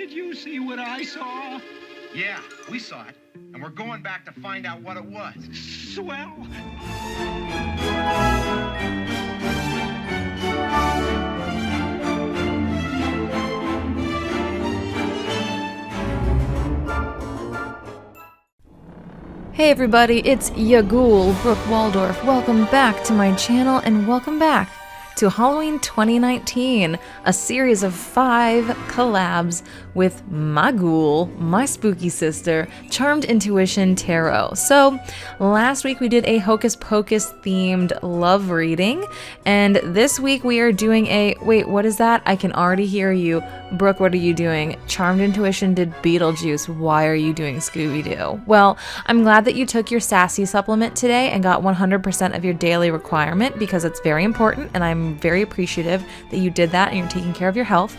Did you see what I saw? Yeah, we saw it. And we're going back to find out what it was. Swell. Hey everybody, it's ya ghoul, Brooke Waldorf. Welcome back to my channel and welcome back to Halloween 2019, a series of 5 collabs with my ghoul, my spooky sister, Charmed Intuition Tarot. So last week we did a Hocus Pocus themed love reading, and this week we are doing a, wait, what is that? I can already hear you. Brooke, what are you doing? Charmed Intuition did Beetlejuice. Why are you doing Scooby Doo? Well, I'm glad that you took your sassy supplement today and got 100% of your daily requirement, because it's very important and I'm very appreciative that you did that and you're taking care of your health.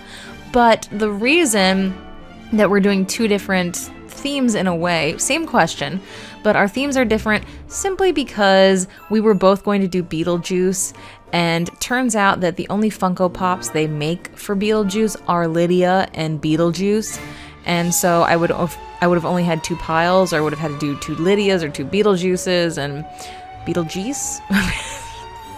But the reason that we're doing 2 different themes in a way, same question, but our themes are different simply because we were both going to do Beetlejuice, and turns out that the only Funko Pops they make for Beetlejuice are Lydia and Beetlejuice. And so I would have only had 2 piles, or I would have had to do 2 Lydias or 2 Beetlejuices and Beetlejuice.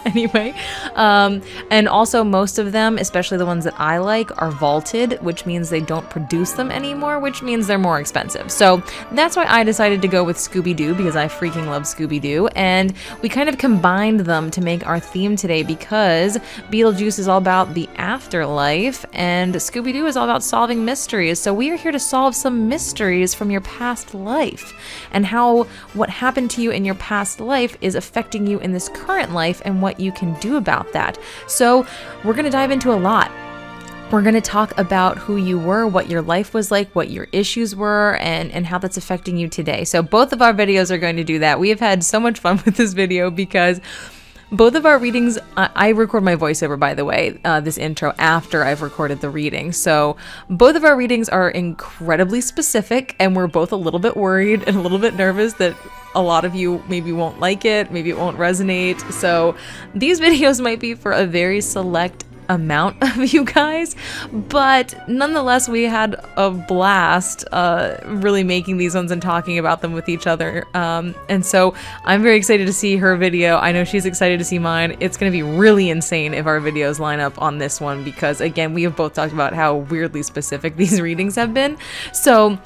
Anyway, and also most of them, especially the ones that I like, are vaulted, which means they don't produce them anymore, which means they're more expensive. So that's why I decided to go with Scooby Doo, because I freaking love Scooby Doo, and we kind of combined them to make our theme today, because Beetlejuice is all about the afterlife and Scooby Doo is all about solving mysteries. So we are here to solve some mysteries from your past life and how what happened to you in your past life is affecting you in this current life and what you can do about that. So we're going to dive into a lot. We're going to talk about who you were, what your life was like, what your issues were, and how that's affecting you today. So both of our videos are going to do that. We have had so much fun with this video because both of our readings, I record my voiceover, by the way, this intro after I've recorded the reading. So both of our readings are incredibly specific, and we're both a little bit worried and a little bit nervous that a lot of you maybe won't like it, maybe it won't resonate. So these videos might be for a very select amount of you guys, but nonetheless we had a blast really making these ones and talking about them with each other, and so I'm very excited to see her video. I know she's excited to see mine. It's gonna be really insane if our videos line up on this one, because again, we have both talked about how weirdly specific these readings have been. So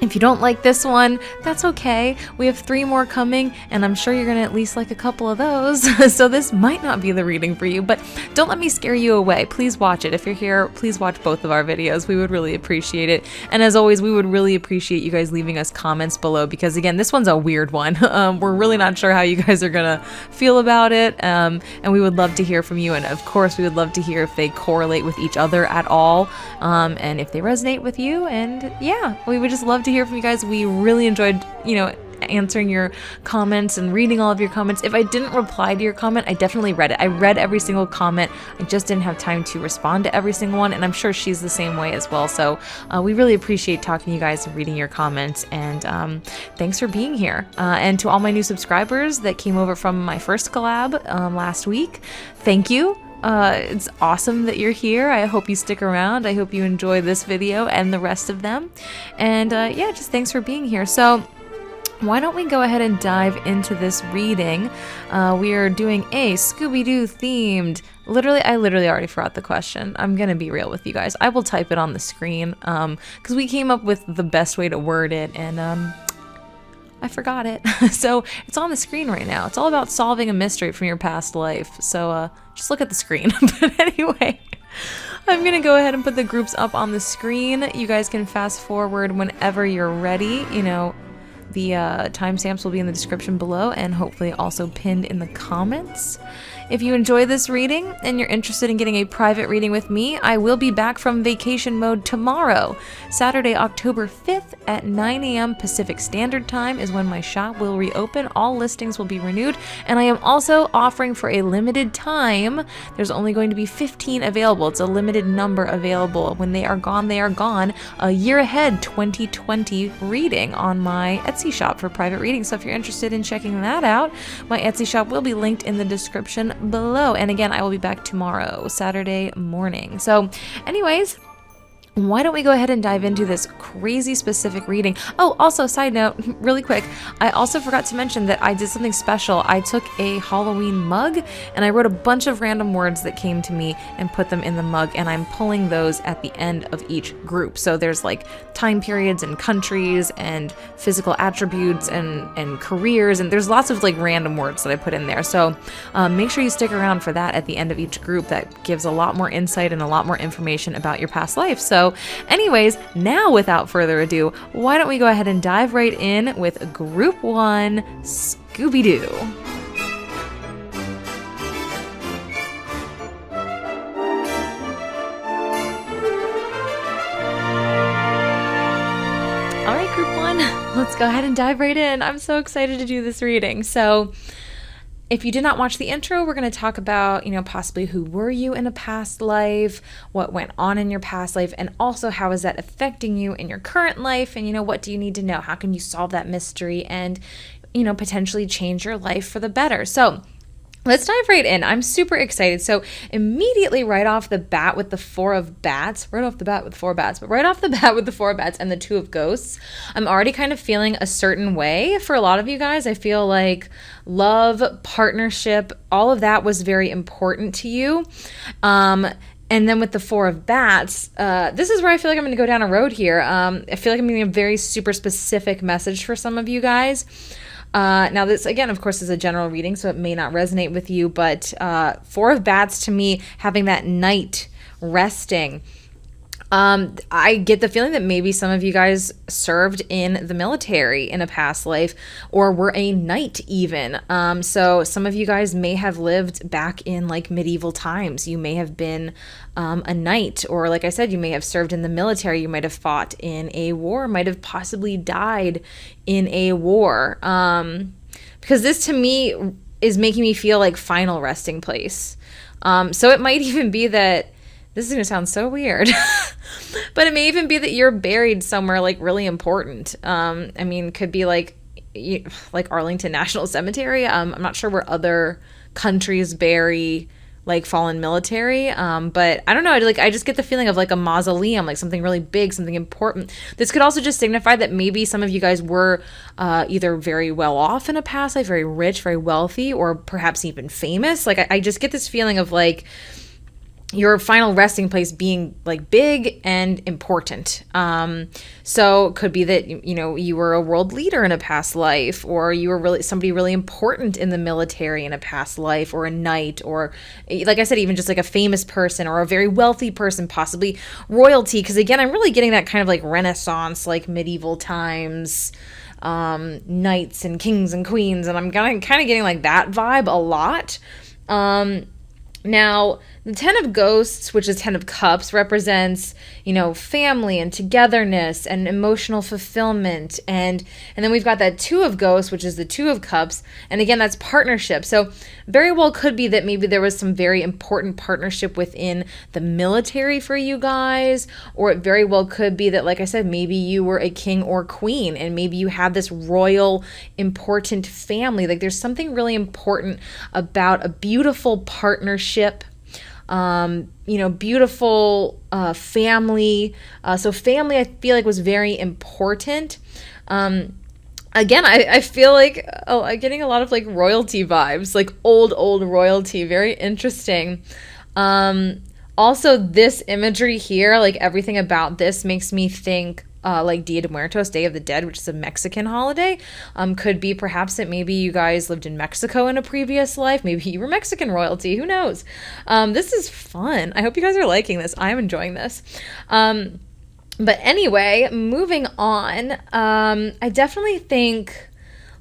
if you don't like this one, that's okay. We have 3 more coming, and I'm sure you're gonna at least like a couple of those. So this might not be the reading for you, but don't let me scare you away. Please watch it. If you're here, please watch both of our videos. We would really appreciate it. And as always, we would really appreciate you guys leaving us comments below, because again, this one's a weird one. We're really not sure how you guys are gonna feel about it, and we would love to hear from you. And of course, we would love to hear if they correlate with each other at all, and if they resonate with you. And yeah, we would just love to hear from you guys. We really enjoyed, answering your comments and reading all of your comments. If I didn't reply to your comment, I definitely read it. I read every single comment. I just didn't have time to respond to every single one, and I'm sure she's the same way as well. So we really appreciate talking to you guys and reading your comments, and thanks for being here. And to all my new subscribers that came over from my first collab last week, thank you. It's awesome that you're here. I hope you stick around. I hope you enjoy this video and the rest of them. And yeah, just thanks for being here. So why don't we go ahead and dive into this reading? We are doing a Scooby-Doo themed. I literally already forgot the question. I'm gonna be real with you guys. I will type it on the screen because we came up with the best way to word it, and I forgot it. So it's on the screen right now. It's all about solving a mystery from your past life. So just look at the screen. But anyway, I'm gonna go ahead and put the groups up on the screen. You guys can fast forward whenever you're ready. The timestamps will be in the description below, and hopefully also pinned in the comments. If you enjoy this reading and you're interested in getting a private reading with me, I will be back from vacation mode tomorrow. Saturday, October 5th at 9 a.m. Pacific Standard Time is when my shop will reopen. All listings will be renewed, and I am also offering for a limited time. There's only going to be 15 available. It's a limited number available. When they are gone, they are gone. A year ahead 2020 reading on my Etsy shop for private reading. So if you're interested in checking that out, my Etsy shop will be linked in the description below. And again, I will be back tomorrow, Saturday morning. So anyways, why don't we go ahead and dive into this crazy specific reading? Oh, also, side note, really quick, I also forgot to mention that I did something special. I took a Halloween mug and I wrote a bunch of random words that came to me and put them in the mug, and I'm pulling those at the end of each group. So there's like time periods and countries and physical attributes and careers, and there's lots of like random words that I put in there. So make sure you stick around for that at the end of each group. That gives a lot more insight and a lot more information about your past life. So anyways, now without further ado, why don't we go ahead and dive right in with Group 1, Scooby Doo. All right, Group 1, let's go ahead and dive right in. I'm so excited to do this reading. So if you did not watch the intro, we're going to talk about, possibly who were you in a past life, what went on in your past life, and also how is that affecting you in your current life, and, what do you need to know? How can you solve that mystery and, potentially change your life for the better? So let's dive right in. I'm super excited. So immediately right off the bat with the Four of Bats and the Two of Ghosts, I'm already kind of feeling a certain way for a lot of you guys. I feel like love, partnership, all of that was very important to you. And then with the Four of Bats, this is where I feel like I'm going to go down a road here. I feel like I'm getting a very super specific message for some of you guys. Now this, again, of course, is a general reading, so it may not resonate with you, but Four of Bats to me, having that night resting, I get the feeling that maybe some of you guys served in the military in a past life or were a knight even. So some of you guys may have lived back in like medieval times. You may have been a knight, or like I said, you may have served in the military. You might have fought in a war, might have possibly died in a war. Because this to me is making me feel like final resting place. So it might even be that, this is going to sound so weird, but it may even be that you're buried somewhere like really important. Could be like Arlington National Cemetery. I'm not sure where other countries bury like fallen military. But I don't know. I just get the feeling of like a mausoleum, like something really big, something important. This could also just signify that maybe some of you guys were either very well off in a past life, very rich, very wealthy, or perhaps even famous. Like I just get this feeling of like your final resting place being like big and important. So it could be that, you were a world leader in a past life, or you were somebody really important in the military in a past life, or a knight, or like I said, even just like a famous person or a very wealthy person, possibly royalty. Because again, I'm really getting that kind of like Renaissance, like medieval times, knights and kings and queens. And I'm kind of getting like that vibe a lot. Now, the Ten of Ghosts, which is Ten of Cups, represents, family and togetherness and emotional fulfillment. And then we've got that Two of Ghosts, which is the Two of Cups. And again, that's partnership. So very well could be that maybe there was some very important partnership within the military for you guys. Or it very well could be that, like I said, maybe you were a king or queen and maybe you had this royal, important family. Like there's something really important about a beautiful partnership. Beautiful family. So family, I feel like, was very important. Again, I feel like I'm getting a lot of like royalty vibes, like old royalty. Very interesting. Also, this imagery here, like everything about this makes me think like Dia de Muertos, Day of the Dead, which is a Mexican holiday. Could be perhaps that maybe you guys lived in Mexico in a previous life. Maybe you were Mexican royalty. Who knows? This is fun. I hope you guys are liking this. I'm enjoying this. But anyway, moving on. I definitely think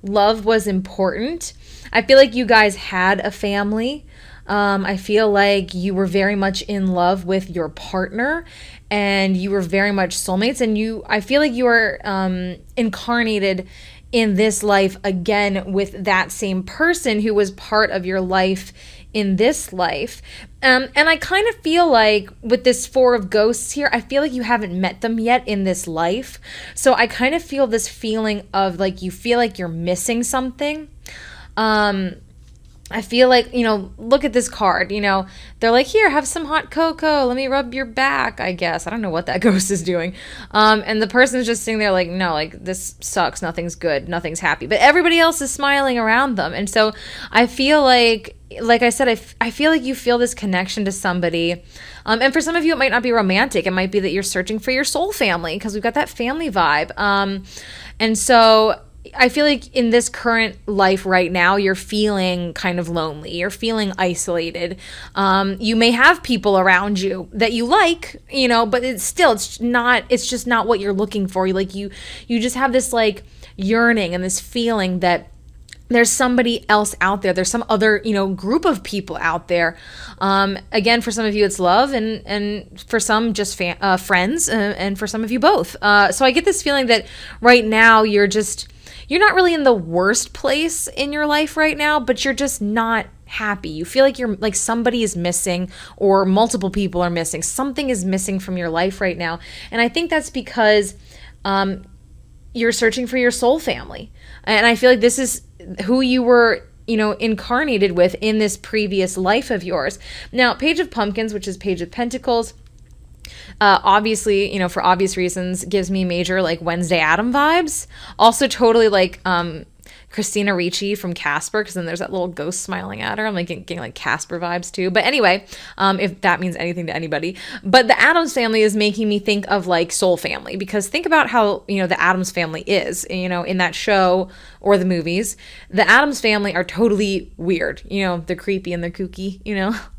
love was important. I feel like you guys had a family. I feel like you were very much in love with your partner and you were very much soulmates, and I feel like you are incarnated in this life again with that same person who was part of your life in this life. And I kind of feel like with this Four of Ghosts here, I feel like you haven't met them yet in this life. So I kind of feel this feeling of like you feel like you're missing something. I feel like, look at this card, they're like, here, have some hot cocoa. Let me rub your back, I guess. I don't know what that ghost is doing. And the person's just sitting there like, no, like, this sucks. Nothing's good. Nothing's happy. But everybody else is smiling around them. And so I feel like I said, I feel like you feel this connection to somebody. And for some of you, it might not be romantic. It might be that you're searching for your soul family, because we've got that family vibe. And so I feel like in this current life right now, you're feeling kind of lonely. You're feeling isolated. You may have people around you that you like, but it's just not what you're looking for. You just have this like yearning and this feeling that there's somebody else out there. There's some other, group of people out there. Again, for some of you, it's love, and for some, just friends, and for some of you, both. So I get this feeling that right now you're not really in the worst place in your life right now, but you're just not happy. You feel like you're like somebody is missing, or multiple people are missing. Something is missing from your life right now. And I think that's because you're searching for your soul family. And I feel like this is who you were, incarnated with in this previous life of yours. Now, Page of Pumpkins, which is Page of Pentacles, obviously, for obvious reasons, gives me major like Wednesday Adam vibes. Also totally like Christina Ricci from Casper, because then there's that little ghost smiling at her. I'm like getting like Casper vibes too. But anyway, if that means anything to anybody. But the Addams family is making me think of like soul family, because think about how, the Addams family is, in that show or the movies. The Addams family are totally weird. They're creepy and they're kooky,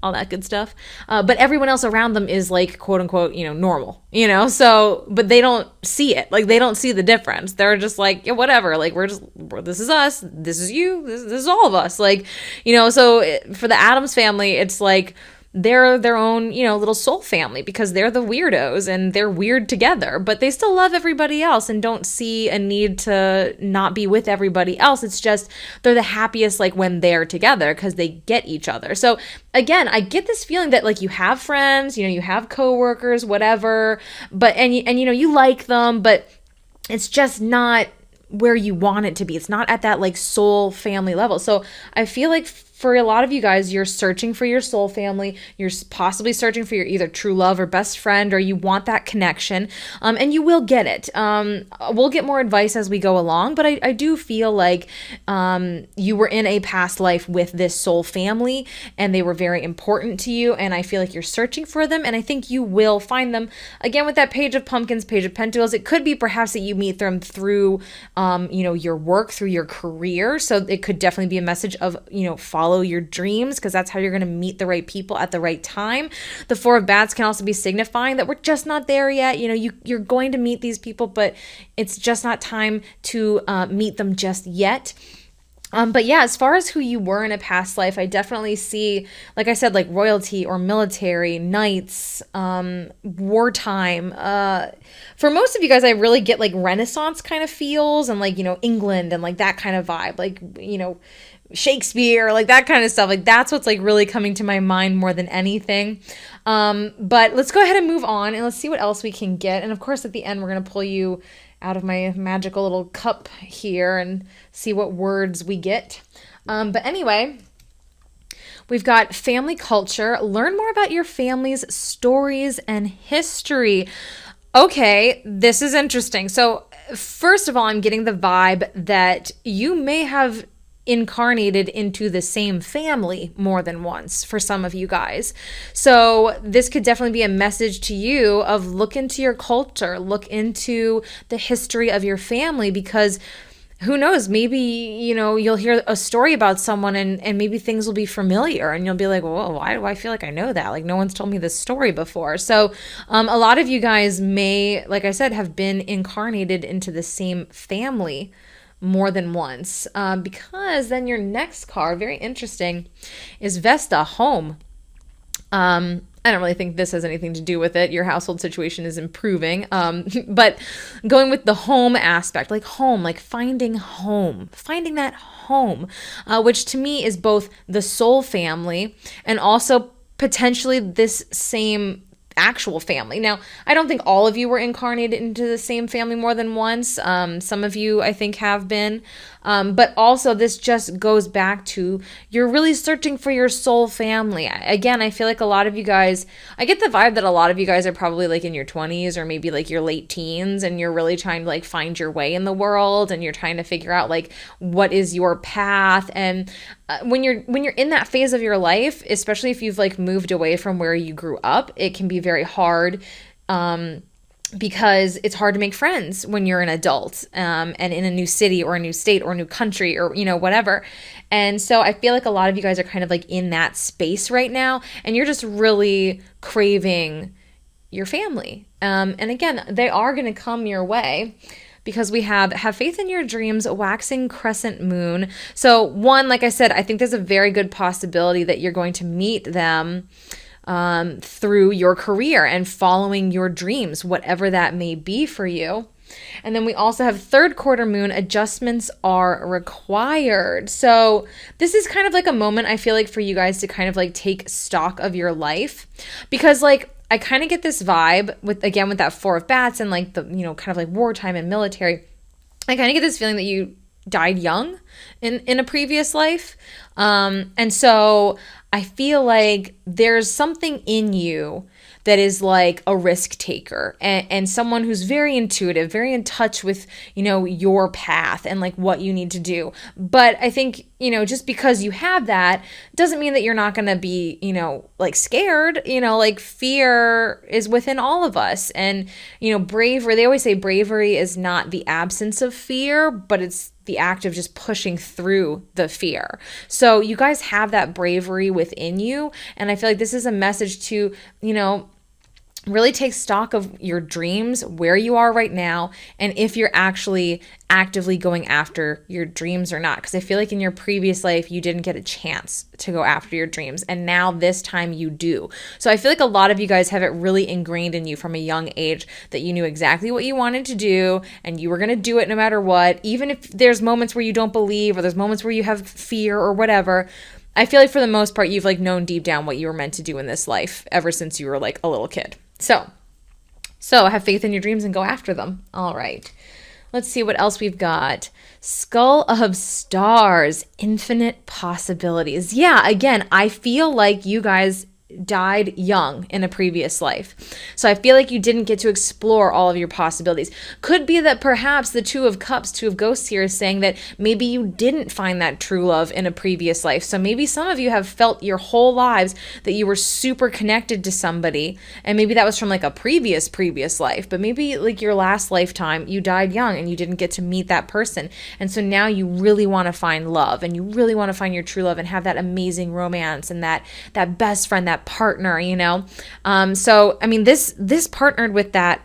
all that good stuff. But everyone else around them is like, quote unquote, normal, so, but they don't see it. Like, they don't see the difference. They're just like, yeah, whatever. Like, this is us. This is you. This is all of us. Like, so for the Addams family, it's like, they're their own, little soul family, because they're the weirdos and they're weird together, but they still love everybody else and don't see a need to not be with everybody else. It's just they're the happiest like when they're together, because they get each other. So again, I get this feeling that like you have friends, you have coworkers, whatever, but and you like them, but it's just not where you want it to be. It's not at that like soul family level. So I feel like for a lot of you guys, you're searching for your soul family. You're possibly searching for your either true love or best friend, or you want that connection, and you will get it. We'll get more advice as we go along, but I do feel like you were in a past life with this soul family, and they were very important to you, and I feel like you're searching for them, and I think you will find them. Again, with that Page of Pumpkins, Page of Pentacles, it could be perhaps that you meet them through, your work, through your career, so it could definitely be a message of, follow your dreams, because that's how you're going to meet the right people at the right time. The Four of Bats can also be signifying that we're just not there yet. You're going to meet these people, but it's just not time to meet them just yet. But yeah, as far as who you were in a past life, I definitely see, like I said, like royalty or military, knights, wartime. For most of you guys, I really get like Renaissance kind of feels, and like, England and like that kind of vibe, like, Shakespeare, like that kind of stuff. Like that's what's like really coming to my mind more than anything. But let's go ahead and move on, and let's see what else we can get. And of course, at the end, we're going to pull you out of my magical little cup here and see what words we get. But anyway, we've got family culture. Learn more about your family's stories and history. Okay, this is interesting. So first of all, I'm getting the vibe that you may have incarnated into the same family more than once for some of you guys. So this could definitely be a message to you of look into your culture, look into the history of your family, because who knows, maybe, you'll hear a story about someone and maybe things will be familiar, and you'll be like, whoa, why do I feel like I know that? Like, no one's told me this story before. So a lot of you guys may, like I said, have been incarnated into the same family more than once, because then your next card, very interesting, is Vesta, home. I don't really think this has anything to do with it. Your household situation is improving. But going with the home aspect, like home, like finding that home, which to me is both the soul family and also potentially this same actual family. Now, I don't think all of you were incarnated into the same family more than once. Some of you, I think, have been. But also, this just goes back to you're really searching for your soul family. Again, I feel like a lot of you guys, I get the vibe that a lot of you guys are probably like in your 20s or maybe like your late teens, and you're really trying to like find your way in the world, and you're trying to figure out like what is your path. And when you're in that phase of your life, especially if you've like moved away from where you grew up, it can be very hard, because it's hard to make friends when you're an adult, and in a new city or a new state or a new country or, whatever. And so I feel like a lot of you guys are kind of like in that space right now, and you're just really craving your family. And again, they are going to come your way, because we have faith in your dreams, waxing crescent moon. So one, like I said, I think there's a very good possibility that you're going to meet them through your career and following your dreams, whatever that may be for you. And then we also have third quarter moon, adjustments are required. So this is kind of like a moment, I feel like, for you guys to kind of like take stock of your life, because like I kind of get this vibe with that Four of Bats and like the, kind of like wartime and military. I kind of get this feeling that you died young in a previous life. And so I feel like there's something in you that is like a risk taker and someone who's very intuitive, very in touch with, your path and like what you need to do. But I think, just because you have that doesn't mean that you're not going to be, like scared, like fear is within all of us. And, bravery, they always say bravery is not the absence of fear, but it's the act of just pushing through the fear. So you guys have that bravery within you. And I feel like this is a message to, really take stock of your dreams, where you are right now, and if you're actually actively going after your dreams or not. Because I feel like in your previous life, you didn't get a chance to go after your dreams. And now this time you do. So I feel like a lot of you guys have it really ingrained in you from a young age that you knew exactly what you wanted to do and you were going to do it no matter what. Even if there's moments where you don't believe or there's moments where you have fear or whatever, I feel like for the most part, you've like known deep down what you were meant to do in this life ever since you were like a little kid. So have faith in your dreams and go after them. All right. Let's see what else we've got. Skull of Stars, infinite possibilities. Yeah, again, I feel like you guys died young in a previous life. So I feel like you didn't get to explore all of your possibilities. Could be that perhaps the Two of Cups, Two of Ghosts here is saying that maybe you didn't find that true love in a previous life. So maybe some of you have felt your whole lives that you were super connected to somebody, and maybe that was from like a previous life, but maybe like your last lifetime you died young and you didn't get to meet that person. And so now you really want to find love and you really want to find your true love and have that amazing romance and that best friend, that partner, so I mean this partnered with that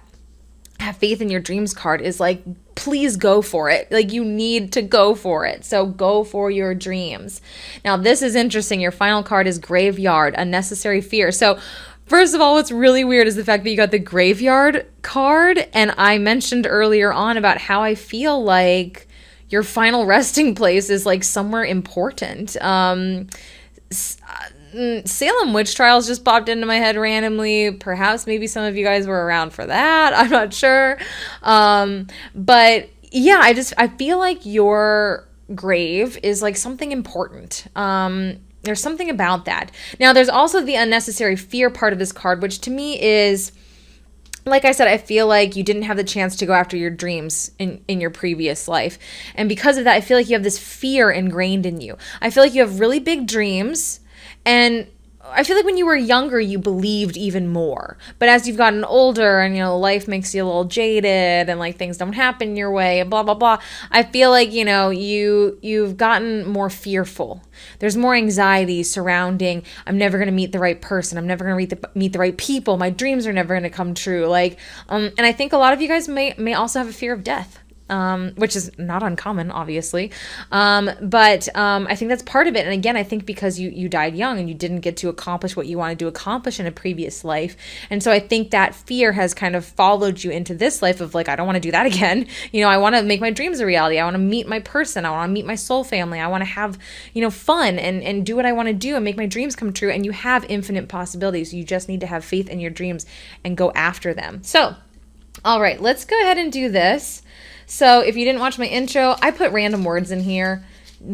have faith in your dreams card is like, please go for it. Like you need to go for it. So go for your dreams. Now this is interesting. Your final card is Graveyard, Unnecessary Fear. So first of all, what's really weird is the fact that you got the Graveyard card, and I mentioned earlier on about how I feel like your final resting place is like somewhere important. Salem witch trials just popped into my head randomly. Perhaps maybe some of you guys were around for that. I'm not sure. But yeah, I feel like your grave is like something important. There's something about that. Now, there's also the unnecessary fear part of this card, which to me is, like I said, I feel like you didn't have the chance to go after your dreams in your previous life. And because of that, I feel like you have this fear ingrained in you. I feel like you have really big dreams. And I feel like when you were younger, you believed even more. But as you've gotten older and, life makes you a little jaded and like things don't happen your way and blah, blah, blah. I feel like, you've gotten more fearful. There's more anxiety surrounding, I'm never going to meet the right person. I'm never going to meet the right people. My dreams are never going to come true. And I think a lot of you guys may also have a fear of death. which is not uncommon, obviously. But I think that's part of it. And again, I think because you died young and you didn't get to accomplish what you wanted to accomplish in a previous life. And so I think that fear has kind of followed you into this life of like, I don't want to do that again. I want to make my dreams a reality. I want to meet my person. I want to meet my soul family. I want to have, fun and do what I want to do and make my dreams come true. And you have infinite possibilities. You just need to have faith in your dreams and go after them. So, all right, let's go ahead and do this. So if you didn't watch my intro, I put random words in here,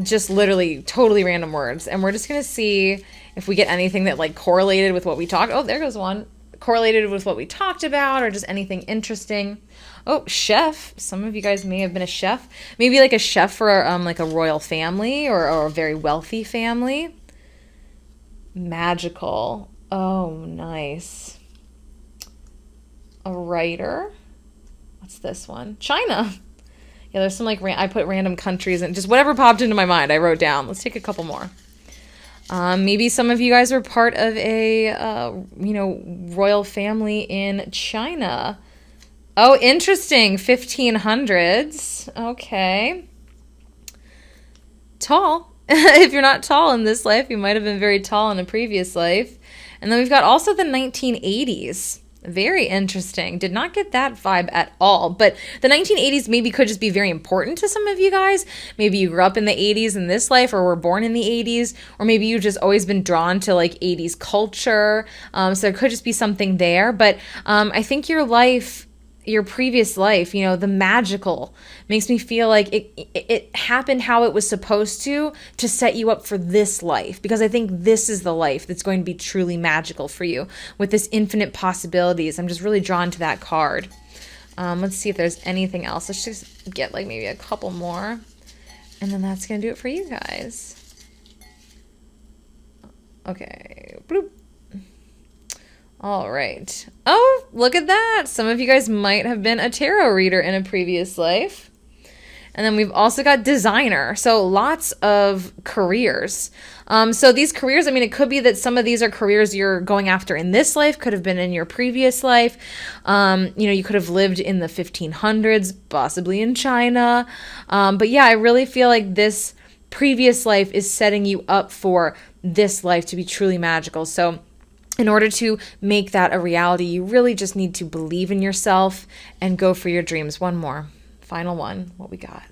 just literally totally random words. And we're just going to see if we get anything that like correlated with what we talked. Oh, there goes one. Correlated with what we talked about or just anything interesting. Oh, chef. Some of you guys may have been a chef. Maybe like a chef for like a royal family or a very wealthy family. Magical. Oh, nice. A writer. What's this one? China. Yeah, there's some like I put random countries and just whatever popped into my mind I wrote down. Let's take a couple more. Maybe some of you guys were part of a royal family in China. Oh, interesting. 1500s. Okay. Tall. If you're not tall in this life, you might have been very tall in a previous life. And then we've got also the 1980s. Very interesting. Did not get that vibe at all. But the 1980s maybe could just be very important to some of you guys. Maybe you grew up in the 80s in this life or were born in the 80s. Or maybe you've just always been drawn to like 80s culture. So there could just be something there. But I think your previous life, the magical makes me feel like it happened how it was supposed to set you up for this life, because I think this is the life that's going to be truly magical for you with this infinite possibilities. I'm just really drawn to that card. Let's see if there's anything else. Let's just get like maybe a couple more and then that's going to do it for you guys. Okay. Bloop. All right. Oh, look at that. Some of you guys might have been a tarot reader in a previous life. And then we've also got designer. So lots of careers. So these careers, it could be that some of these are careers you're going after in this life, could have been in your previous life. You could have lived in the 1500s, possibly in China. But yeah, I really feel like this previous life is setting you up for this life to be truly magical. So in order to make that a reality, you really just need to believe in yourself and go for your dreams. One more. Final one. What we got?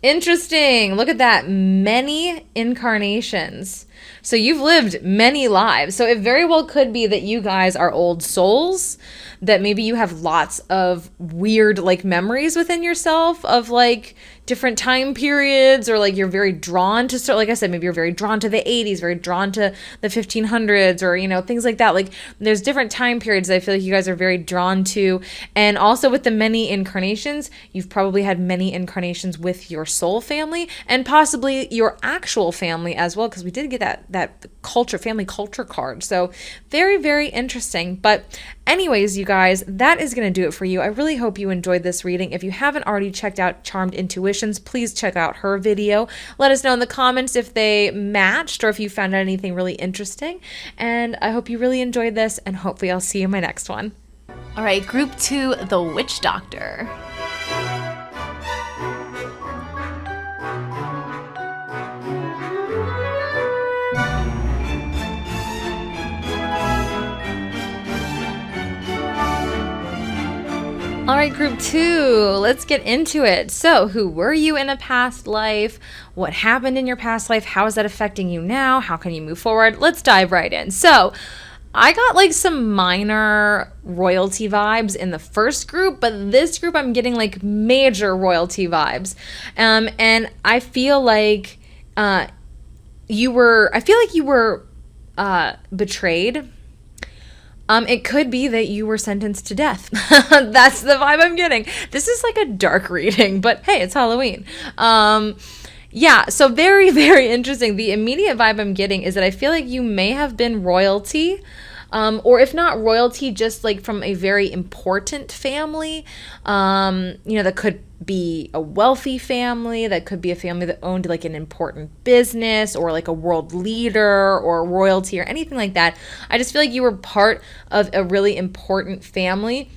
Interesting. Look at that. Many incarnations. So you've lived many lives. So it very well could be that you guys are old souls, that maybe you have lots of weird like memories within yourself of like different time periods, or like you're very drawn to, like I said, maybe you're very drawn to the 80s, very drawn to the 1500s, or things like that. Like there's different time periods that I feel like you guys are very drawn to. And also with the many incarnations, you've probably had many incarnations with your soul family and possibly your actual family as well, because we did get that family culture card. So very, very interesting. But anyways, you guys, that is going to do it for you. I really hope you enjoyed this reading. If you haven't already checked out Charmed Intuitions, please check out her video. Let us know in the comments if they matched or if you found out anything really interesting. And I hope you really enjoyed this, and hopefully I'll see you in my next one. All right, group 2, the Witch Doctor. All right, group 2, let's get into it. So who were you in a past life? What happened in your past life? How is that affecting you now? How can you move forward? Let's dive right in. So I got like some minor royalty vibes in the first group, but this group I'm getting like major royalty vibes. And I feel like you were betrayed. It could be that you were sentenced to death. That's the vibe I'm getting. This is like a dark reading, but hey, it's Halloween. Yeah, so very, very interesting. The immediate vibe I'm getting is that I feel like you may have been royalty, or if not royalty, just like from a very important family. That could be a wealthy family, that could be a family that owned like an important business, or like a world leader or royalty or anything like that. I just feel like you were part of a really important family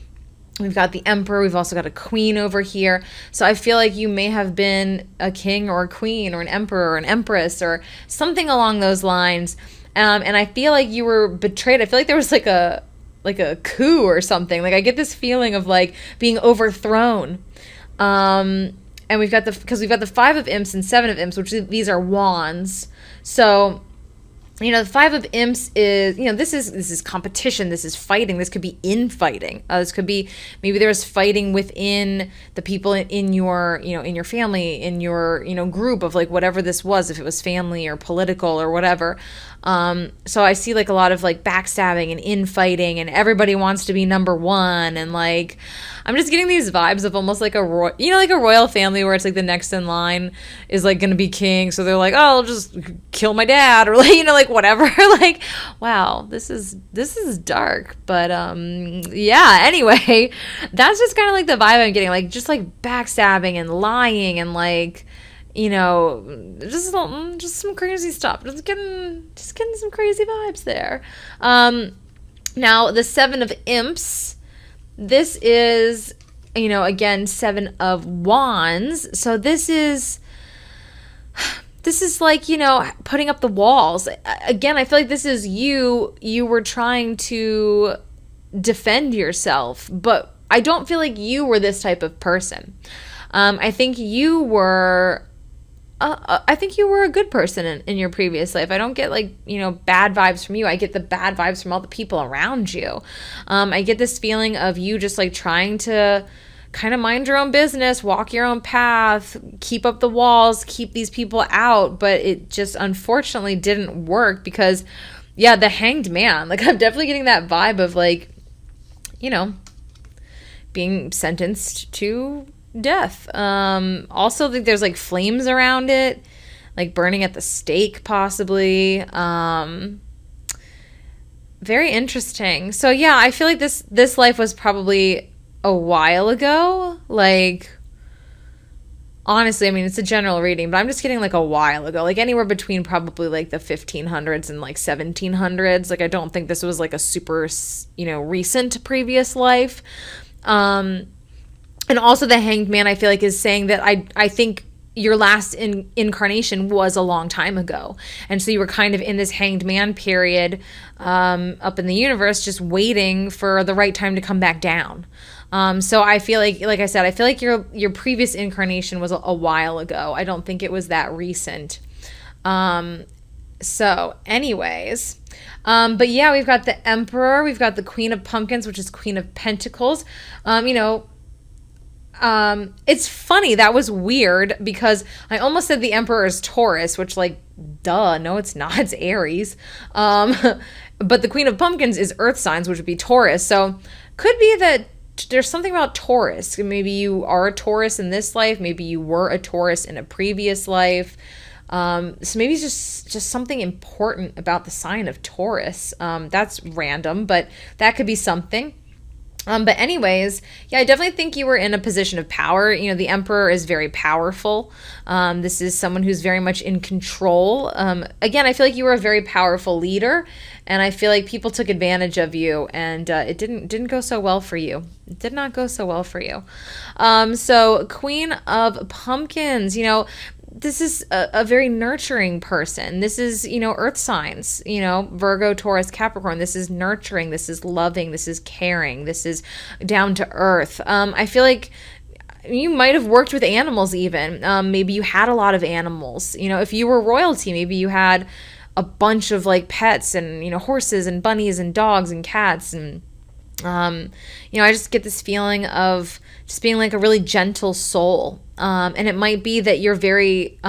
We've got the emperor. We've also got a queen over here. So I feel like you may have been a king or a queen or an emperor or an empress or something along those lines. And I feel like you were betrayed. I feel like there was like a coup or something. Like I get this feeling of like being overthrown. And we've got the 5 of imps and 7 of imps, which these are wands. So, you know, the 5 of imps is, you know, this is competition. This is fighting. This could be infighting. This could be, maybe there was fighting within the people in your, you know, in your family, in your, you know, group of like whatever this was, if it was family or political or whatever. So I see like a lot of like backstabbing and infighting, and everybody wants to be number one, and like I'm just getting these vibes of almost like like a royal family where it's like the next in line is like gonna be king, so they're like, oh, I'll just kill my dad, or like, you know, like whatever. Like, wow, this is dark, but yeah. Anyway, that's just kind of like the vibe I'm getting, like just like backstabbing and lying and like, you know, just some crazy stuff. Just getting some crazy vibes there. Now the 7 of imps. This is, you know, again, 7 of wands. So this is like, you know, putting up the walls. Again, I feel like this is you were trying to defend yourself, but I don't feel like you were this type of person. I think you were a good person in your previous life. I don't get like, you know, bad vibes from you. I get the bad vibes from all the people around you. I get this feeling of you just like trying to kind of mind your own business, walk your own path, keep up the walls, keep these people out. But it just unfortunately didn't work because, yeah, the hanged man. Like I'm definitely getting that vibe of like, you know, being sentenced to death. Also think there's like flames around it, like burning at the stake possibly. Very interesting. So yeah, I feel like this life was probably a while ago. Like honestly, I mean, it's a general reading, but I'm just getting like a while ago, like anywhere between probably like the 1500s and like 1700s. Like I don't think this was like a super, you know, recent previous life. And also the hanged man, I feel like, is saying that I think your last incarnation was a long time ago. And so you were kind of in this hanged man period up in the universe, just waiting for the right time to come back down. So I feel like I said, I feel like your previous incarnation was a while ago. I don't think it was that recent. So anyways, but yeah, we've got the emperor, we've got the queen of pumpkins, which is queen of pentacles. You know, it's funny, that was weird because I almost said the emperor is Taurus, which like, duh, no it's not, it's Aries. But the queen of pumpkins is earth signs, which would be Taurus. So could be that there's something about Taurus. Maybe you are a Taurus in this life, maybe you were a Taurus in a previous life. So maybe it's just something important about the sign of Taurus. That's random, but that could be something. But anyways, yeah, I definitely think you were in a position of power. You know, the emperor is very powerful. This is someone who's very much in control. Again, I feel like you were a very powerful leader, and I feel like people took advantage of you, and it didn't go so well for you. It did not go so well for you. So Queen of Pumpkins, you know, this is a very nurturing person. This is, you know, earth signs, you know, Virgo, Taurus, Capricorn. This is nurturing. This is loving. This is caring. This is down to earth. I feel like you might have worked with animals even. Maybe you had a lot of animals. You know, if you were royalty, maybe you had a bunch of like pets and, you know, horses and bunnies and dogs and cats. And, you know, I just get this feeling of just being like a really gentle soul. And it might be that you're very,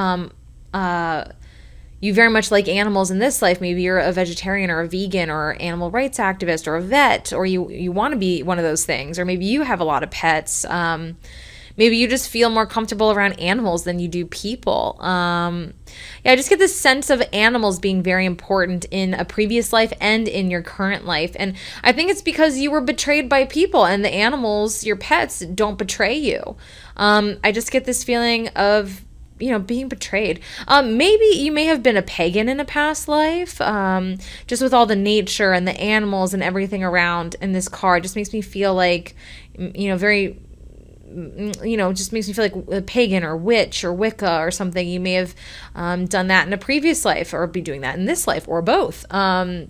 you very much like animals in this life. Maybe you're a vegetarian or a vegan or animal rights activist or a vet, or you want to be one of those things. Or maybe you have a lot of pets. Maybe you just feel more comfortable around animals than you do people. Yeah, I just get this sense of animals being very important in a previous life and in your current life. And I think it's because you were betrayed by people, and the animals, your pets, don't betray you. I just get this feeling of, you know, being betrayed. Maybe you may have been a pagan in a past life, just with all the nature and the animals and everything around in this card. Just makes me feel like, very, just makes me feel like a pagan or witch or Wicca or something. You may have done that in a previous life or be doing that in this life or both. But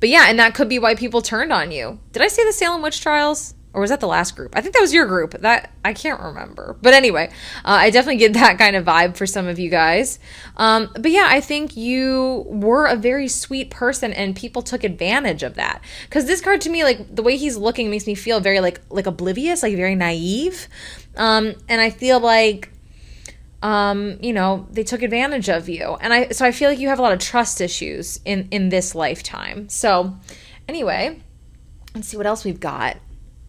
yeah, and that could be why people turned on you. Did I say the Salem witch trials? Or was that the last group? I think that was your group. That I can't remember. But anyway, I definitely get that kind of vibe for some of you guys. But yeah, I think you were a very sweet person and people took advantage of that. Because this card to me, like the way he's looking makes me feel very like oblivious, like very naive. And I feel like, they took advantage of you. And I feel like you have a lot of trust issues in this lifetime. So anyway, let's see what else we've got.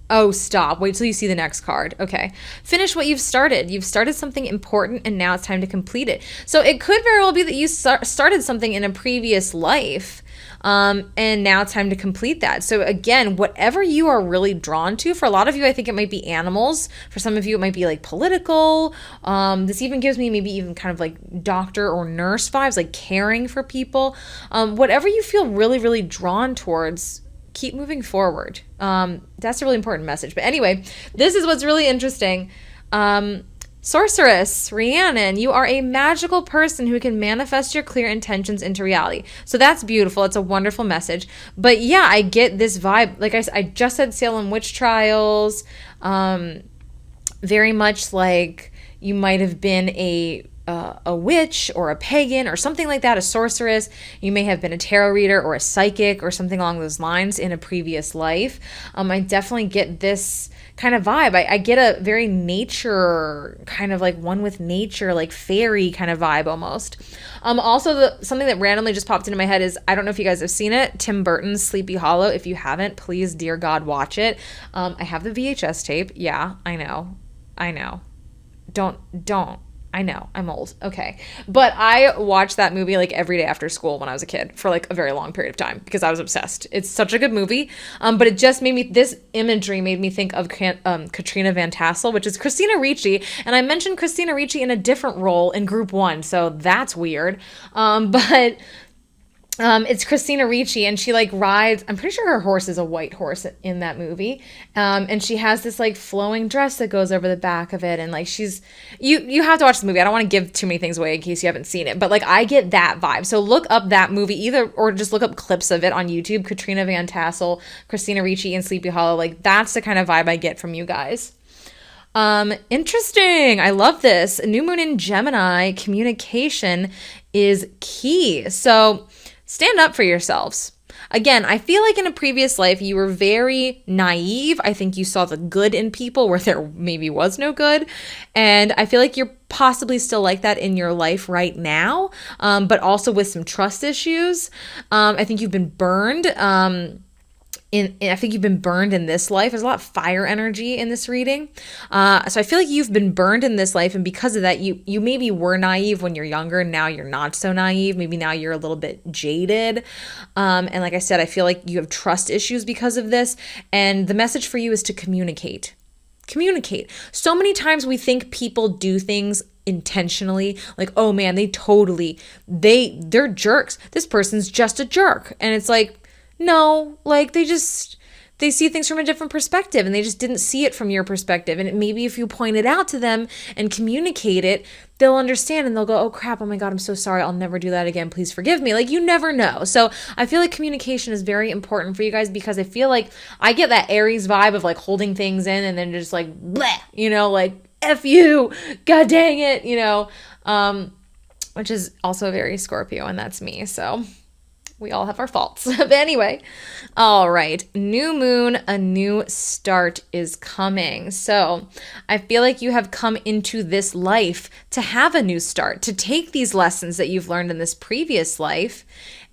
Oh, stop. Wait till you see the next card. Okay. Finish what you've started. You've started something important and now it's time to complete it. So it could very well be that you started something in a previous life and now it's time to complete that. So again, whatever you are really drawn to, for a lot of you, I think it might be animals. For some of you, it might be like political. This even gives me maybe even kind of like doctor or nurse vibes, like caring for people. Whatever you feel really, really drawn towards, keep moving forward. That's a really important message. But anyway, this is what's really interesting. Sorceress, Rhiannon, you are a magical person who can manifest your clear intentions into reality. So that's beautiful. It's a wonderful message. But yeah, I get this vibe. Like I just said, Salem witch trials. Very much like you might have been a witch or a pagan or something like that, a sorceress. You may have been a tarot reader or a psychic or something along those lines in a previous life. I definitely get this kind of vibe. I get a very nature, kind of like one with nature, like fairy kind of vibe almost. Also, something that randomly just popped into my head is, I don't know if you guys have seen it, Tim Burton's Sleepy Hollow. If you haven't, please, dear God, watch it. I have the VHS tape. Yeah, I know. Don't. I know, I'm old. Okay. But I watched that movie like every day after school when I was a kid for like a very long period of time because I was obsessed. It's such a good movie. But it just made me, this imagery made me think of Katrina Van Tassel, which is Christina Ricci. And I mentioned Christina Ricci in a different role in Group 1. So that's weird. But it's Christina Ricci and she like rides, I'm pretty sure her horse is a white horse in that movie. And she has this like flowing dress that goes over the back of it. And like you have to watch the movie. I don't want to give too many things away in case you haven't seen it, but like I get that vibe. So look up that movie or just look up clips of it on YouTube, Katrina Van Tassel, Christina Ricci and Sleepy Hollow. Like that's the kind of vibe I get from you guys. Interesting. I love this. New moon in Gemini, communication is key. So stand up for yourselves. Again, I feel like in a previous life, you were very naive. I think you saw the good in people where there maybe was no good. And I feel like you're possibly still like that in your life right now, but also with some trust issues. I think you've been burned. I think you've been burned in this life. There's a lot of fire energy in this reading. So I feel like you've been burned in this life. And because of that, you maybe were naive when you're younger. And now you're not so naive. Maybe now you're a little bit jaded. And like I said, I feel like you have trust issues because of this. And the message for you is to communicate. Communicate. So many times we think people do things intentionally, like, oh man, they're jerks. This person's just a jerk. And it's like, no, like they see things from a different perspective and they just didn't see it from your perspective. And maybe if you point it out to them and communicate it, they'll understand and they'll go, oh crap, oh my God, I'm so sorry. I'll never do that again. Please forgive me. Like you never know. So I feel like communication is very important for you guys because I feel like I get that Aries vibe of like holding things in and then just like, bleh, like F you, God dang it, which is also very Scorpio and that's me. So we all have our faults. But anyway, all right. New moon, a new start is coming. So I feel like you have come into this life to have a new start, to take these lessons that you've learned in this previous life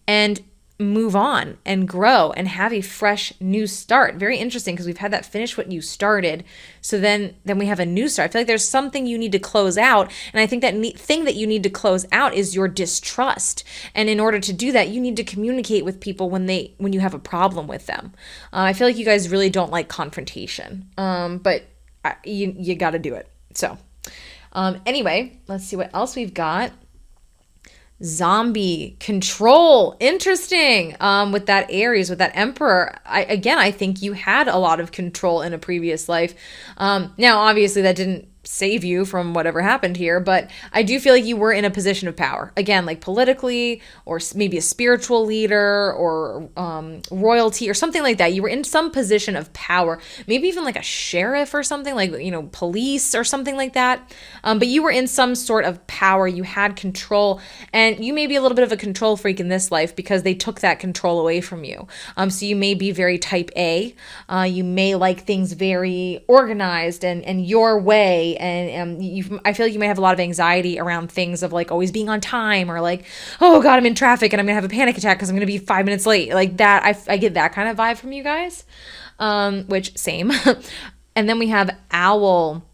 and move on and grow and have a fresh new start. Very interesting because we've had that finish what you started. So then we have a new start. I feel like there's something you need to close out. And I think that thing that you need to close out is your distrust. And in order to do that, you need to communicate with people when you have a problem with them. I feel like you guys really don't like confrontation, but you got to do it. So anyway, let's see what else we've got. zombie, control. Interesting. With that Aries, with that Emperor, I think you had a lot of control in a previous life. Now, obviously, that didn't save you from whatever happened here, but I do feel like you were in a position of power, again, like politically, or maybe a spiritual leader, or royalty, or something like that. You were in some position of power, maybe even like a sheriff or something, like, police or something like that. But you were in some sort of power. You had control, and you may be a little bit of a control freak in this life because they took that control away from you. So you may be very type A. You may like things very organized and your way. And I feel like you may have a lot of anxiety around things of like always being on time, or like, oh God, I'm in traffic and I'm gonna have a panic attack because I'm gonna be 5 minutes late. Like that, I get that kind of vibe from you guys, which same. And then we have Owl,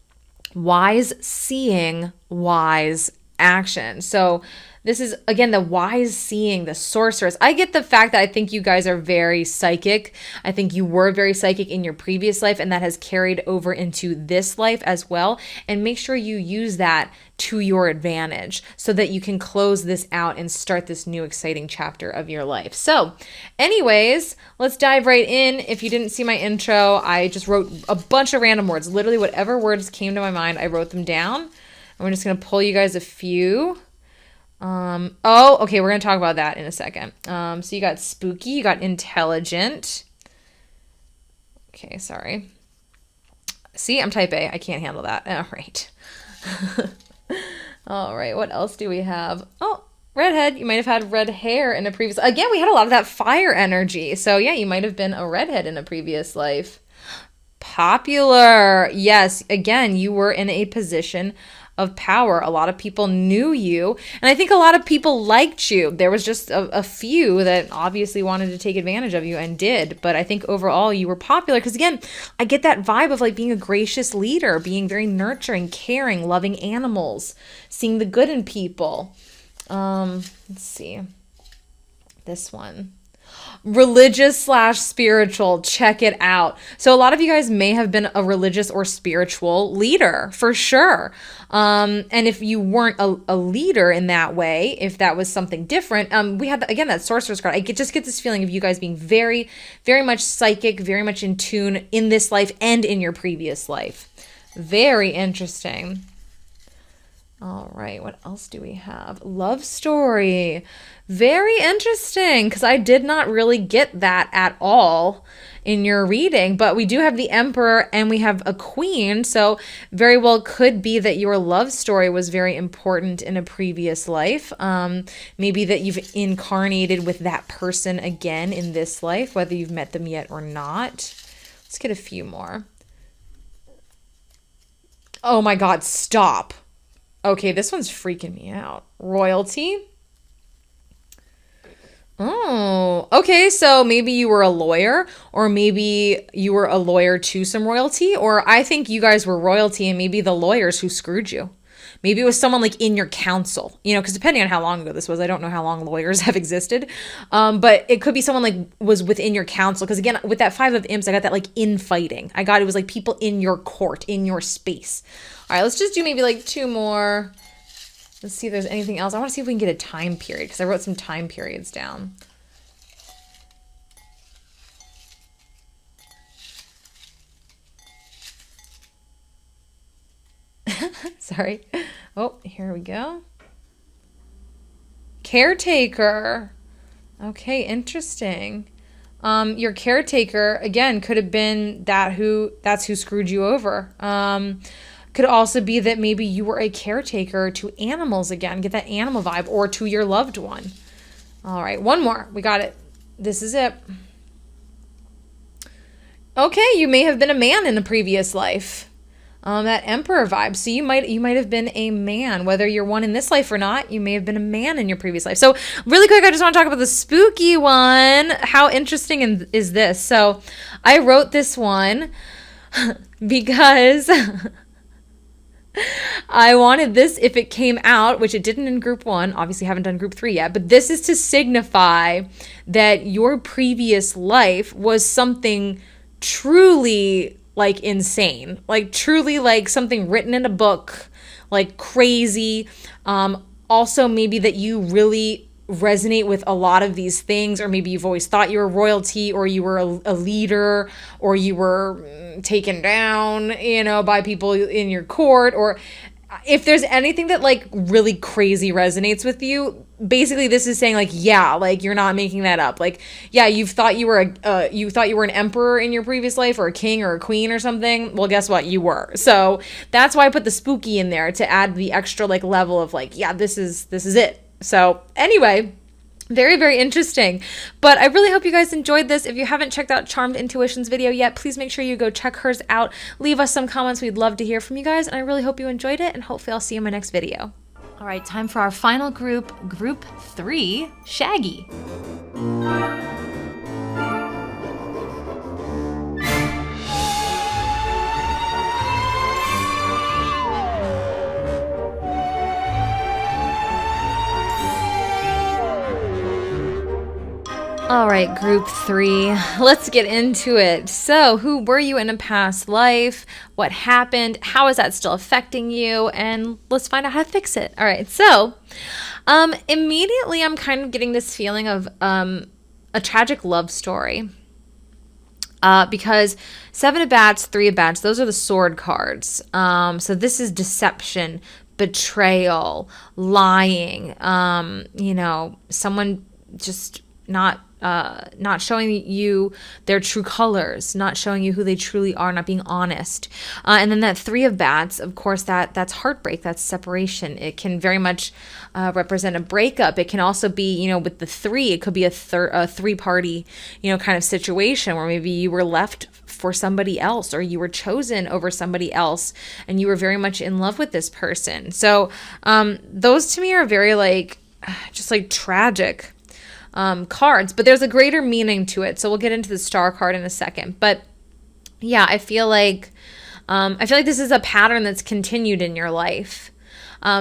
wise seeing, wise action. So this is, again, the wise seeing, the sorceress. I get the fact that I think you guys are very psychic. I think you were very psychic in your previous life, and that has carried over into this life as well. And make sure you use that to your advantage so that you can close this out and start this new exciting chapter of your life. So anyways, let's dive right in. If you didn't see my intro, I just wrote a bunch of random words. Literally whatever words came to my mind, I wrote them down. And we're just going to pull you guys a few. Okay, we're gonna talk about that in a second. So you got spooky, you got intelligent. Okay, sorry. See, I'm type A. I can't handle that. All right. All right, what else do we have? Oh, redhead. You might have had red hair in a previous... Again, we had a lot of that fire energy. So yeah, you might have been a redhead in a previous life. Popular. Yes, again, you were in a position of power. A lot of people knew you, and I think a lot of people liked you. There was just a few that obviously wanted to take advantage of you and did, but I think overall you were popular because, again, I get that vibe of like being a gracious leader, being very nurturing, caring, loving animals, seeing the good in people. Let's see. This one. Religious / spiritual. Check it out. So a lot of you guys may have been a religious or spiritual leader for sure. And if you weren't a leader in that way, if that was something different, we had, again, that sorcerer's card. I just get this feeling of you guys being very, very much psychic, very much in tune in this life and in your previous life. Very interesting. All right, what else do we have? Love story. Very interesting, because I did not really get that at all in your reading, but we do have the Emperor and we have a Queen, so very well could be that your love story was very important in a previous life. Maybe that you've incarnated with that person again in this life, whether you've met them yet or not. Let's get a few more. Oh my God, stop. Okay, this one's freaking me out. Royalty. Oh, okay. So maybe you were a lawyer, or maybe you were a lawyer to some royalty, or I think you guys were royalty and maybe the lawyers who screwed you. Maybe it was someone like in your council, because depending on how long ago this was, I don't know how long lawyers have existed. But it could be someone like was within your council. Because again, with that 5 of Imps, I got that like infighting. I got it was like people in your court, in your space. All right, let's just do maybe like 2 more. Let's see if there's anything else. I want to see if we can get a time period because I wrote some time periods down. Sorry. Oh, here we go. Caretaker. Okay, interesting. Your caretaker, again, could have been that's who screwed you over. Could also be that maybe you were a caretaker to animals again. Get that animal vibe, or to your loved one. All right, one more. We got it. This is it. Okay, you may have been a man in a previous life. That Emperor vibe. So you might have been a man, whether you're one in this life or not. You may have been a man in your previous life. So really quick, I just want to talk about the spooky one. How interesting is this? So I wrote this one because I wanted this, if it came out, which it didn't in group 1, obviously haven't done group 3 yet, but this is to signify that your previous life was something truly like insane, like truly like something written in a book, like crazy, also maybe that you really resonate with a lot of these things, or maybe you've always thought you were royalty, or you were a leader, or you were taken down, by people in your court, or if there's anything that like really crazy resonates with you, basically this is saying like, yeah, like you're not making that up. Like, yeah, you thought you were an emperor in your previous life, or a king or a queen or something. Well, guess what? You were. So that's why I put the spooky in there, to add the extra like level of like, yeah, this is it. So anyway, very, very interesting. But I really hope you guys enjoyed this. If you haven't checked out Charmed Intuition's video yet, please make sure you go check hers out. Leave us some comments. We'd love to hear from you guys. And I really hope you enjoyed it. And hopefully I'll see you in my next video. All right, time for our final group, group 3, Shaggy. All right, group 3, let's get into it. So, who were you in a past life? What happened? How is that still affecting you? And let's find out how to fix it. All right, so immediately I'm kind of getting this feeling of a tragic love story. Because 7 of Bats, 3 of Bats, those are the sword cards. So this is deception, betrayal, lying, someone just not showing you their true colors, not showing you who they truly are, not being honest. And then that 3 of Bats, of course, that's heartbreak, that's separation. It can very much represent a breakup. It can also be, with the 3, it could be a 3-party, kind of situation where maybe you were left for somebody else, or you were chosen over somebody else, and you were very much in love with this person. So those to me are very just tragic cards, but there's a greater meaning to it. So we'll get into the star card in a second. But yeah, I feel like this is a pattern that's continued in your life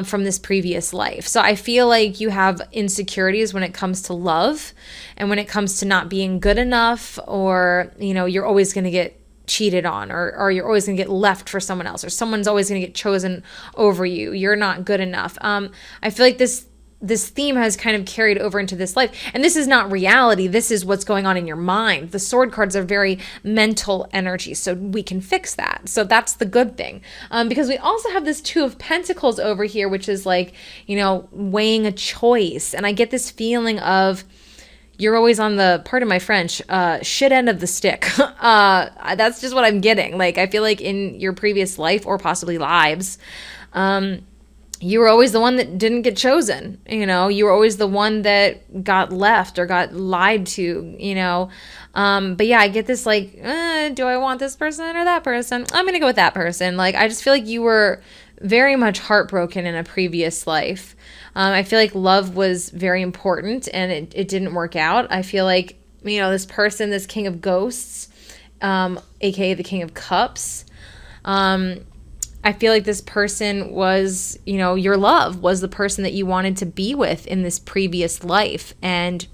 from this previous life. So I feel like you have insecurities when it comes to love, and when it comes to not being good enough, or you're always going to get cheated on, or you're always going to get left for someone else, or someone's always going to get chosen over you. You're not good enough. I feel like this theme has kind of carried over into this life. And this is not reality. This is what's going on in your mind. The sword cards are very mental energy, so we can fix that. So that's the good thing. Because we also have this 2 of Pentacles over here, which is weighing a choice. And I get this feeling of you're always on the, pardon my French, shit end of the stick. That's just what I'm getting. I feel like in your previous life, or possibly lives, you were always the one that didn't get chosen. You were always the one that got left or got lied to, but yeah, I get this do I want this person or that person? I'm going to go with that person. I just feel like you were very much heartbroken in a previous life. I feel like love was very important, and it didn't work out. I feel like, this person, this King of Ghosts, aka the King of Cups, I feel like this person was, your love was the person that you wanted to be with in this previous life. And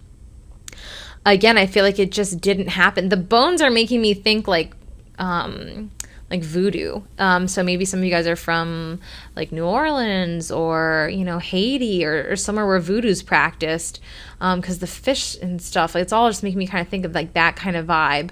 again, I feel like it just didn't happen. The bones are making me think voodoo. So maybe some of you guys are from New Orleans, or, Haiti, or somewhere where voodoo's practiced. Cause the fish and stuff, it's all just making me kind of think of that kind of vibe.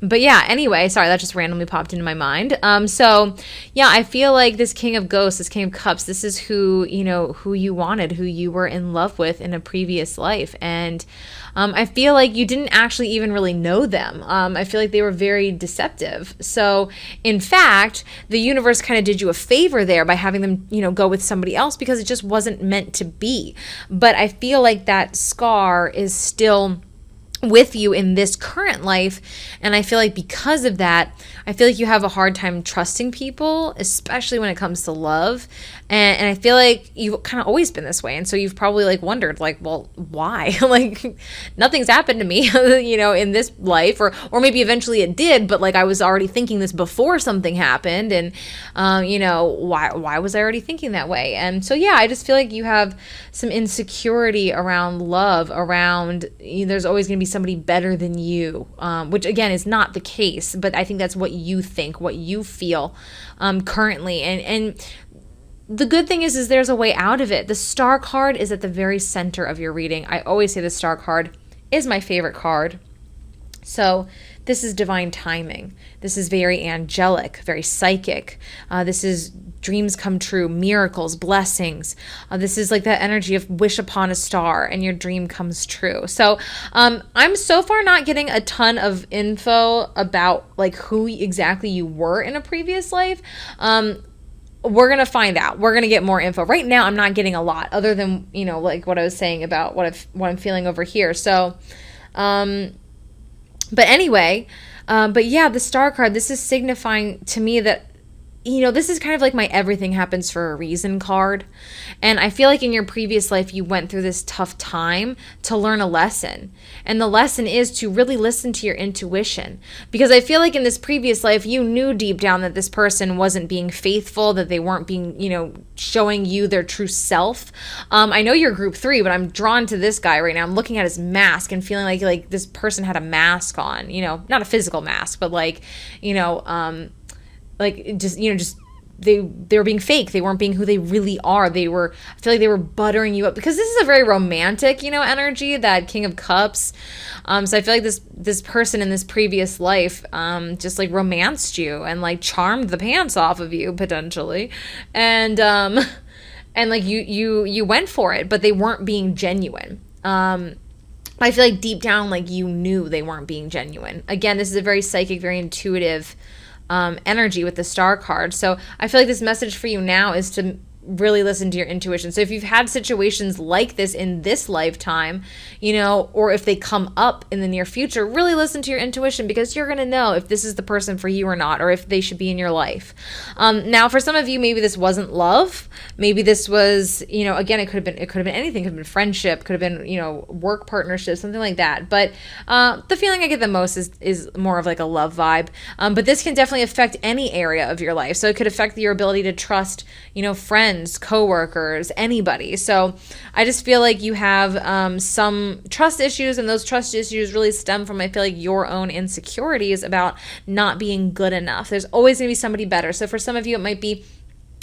But yeah, anyway, sorry, that just randomly popped into my mind. So yeah, I feel like this King of Ghosts, this King of Cups, this is who you wanted, who you were in love with in a previous life. And I feel like you didn't actually even really know them. I feel like they were very deceptive. So in fact, the universe kind of did you a favor there by having them, go with somebody else, because it just wasn't meant to be. But I feel like that scar is still with you in this current life. And I feel like because of that, I feel like you have a hard time trusting people, especially when it comes to love. And I feel like you've kind of always been this way. And so you've probably wondered well, why? Nothing's happened to me, in this life, or maybe eventually it did, but I was already thinking this before something happened. And, why was I already thinking that way? And so, yeah, I just feel like you have some insecurity around love, around, there's always going to be somebody better than you, which again is not the case, but I think that's what you think, what you feel currently. And the good thing is there's a way out of it. The star card is at the very center of your reading. I always say the star card is my favorite card. So this is divine timing. This is very angelic, very psychic. This is dreams come true, miracles, blessings. This is like that energy of wish upon a star and your dream comes true. So I'm so far not getting a ton of info about like who exactly you were in a previous life. We're going to find out. We're going to get more info. Right now, I'm not getting a lot other than, you know, like what I was saying about what I'm feeling over here. So, but anyway, but yeah, the star card, this is signifying to me that, you know, this is kind of like my everything happens for a reason card. And I feel like in your previous life, you went through this tough time to learn a lesson. And the lesson is to really listen to your intuition. Because I feel like in this previous life, you knew deep down that this person wasn't being faithful, that they weren't being, you know, showing you their true self. I know you're group 3, but I'm drawn to this guy right now. I'm looking at his mask and feeling like this person had a mask on, you know, not a physical mask, but like, you know, like just, you know, just they were being fake. They weren't being who they really are. I feel like they were buttering you up because this is a very romantic, you know, energy, that King of Cups. So I feel like this person in this previous life just like romanced you and like charmed the pants off of you potentially. And like you went for it, but they weren't being genuine. I feel like deep down, like you knew they weren't being genuine. Again, this is a very psychic, very intuitive energy with the star card. So I feel like this message for you now is to really listen to your intuition. So if you've had situations like this in this lifetime, you know, or if they come up in the near future, really listen to your intuition because you're going to know if this is the person for you or not, or if they should be in your life. Now, for some of you, maybe this wasn't love. Maybe this was, you know, again, it could have been anything. It could have been friendship, could have been, you know, work partnership, something like that. But the feeling I get the most is more of like a love vibe. But this can definitely affect any area of your life. So it could affect your ability to trust, you know, friends, coworkers, anybody. So I just feel like you have some trust issues, and those trust issues really stem from, I feel like, your own insecurities about not being good enough. There's always going to be somebody better. So for some of you, it might be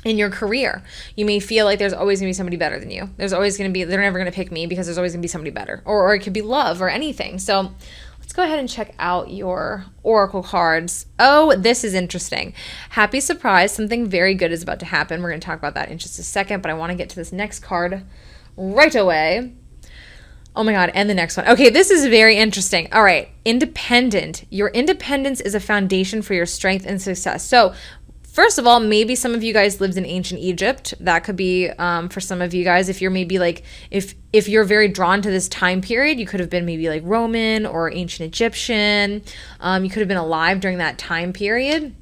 in your career. You may feel like there's always going to be somebody better than you. There's always going to be, they're never going to pick me because there's always going to be somebody better. Or it could be love or anything. So let's go ahead and check out your oracle cards. Oh, this is interesting. Happy surprise. Something very good is about to happen. We're going to talk about that in just a second, but I want to get to this next card right away. Oh my God, and the next one. Okay, this is very interesting. All right, independent. Your independence is a foundation for your strength and success. So first of all, maybe some of you guys lived in ancient Egypt. That could be for some of you guys. If you're maybe like, if you're very drawn to this time period, you could have been maybe like Roman or ancient Egyptian. You could have been alive during that time period.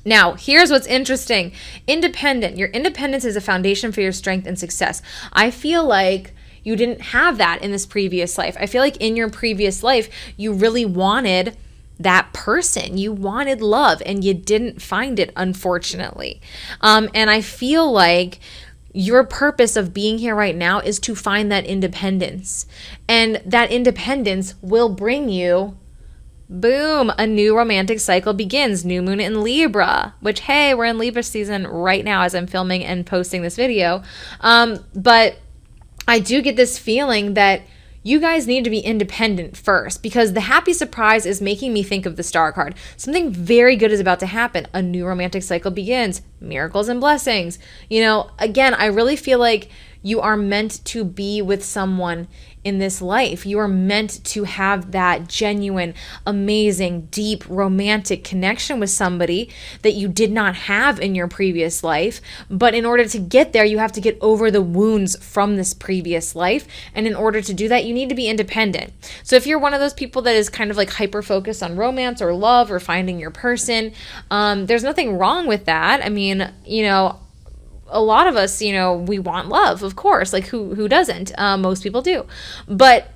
Now, here's what's interesting. Independent. Your independence is a foundation for your strength and success. I feel like you didn't have that in this previous life. I feel like in your previous life, you really wanted that person. You wanted love and you didn't find it, unfortunately. And I feel like your purpose of being here right now is to find that independence. And that independence will bring you, boom, a new romantic cycle begins. New moon in Libra, which, hey, we're in Libra season right now as I'm filming and posting this video. But I do get this feeling that you guys need to be independent first, because the happy surprise is making me think of the star card. Something very good is about to happen. A new romantic cycle begins. Miracles and blessings. You know, again, I really feel like you are meant to be with someone in this life. You are meant to have that genuine, amazing, deep, romantic connection with somebody that you did not have in your previous life. But in order to get there, you have to get over the wounds from this previous life. And in order to do that, you need to be independent. So if you're one of those people that is kind of like hyper-focused on romance or love or finding your person, there's nothing wrong with that. I mean, you know, a lot of us, you know, we want love, of course, like who doesn't? Most people do. But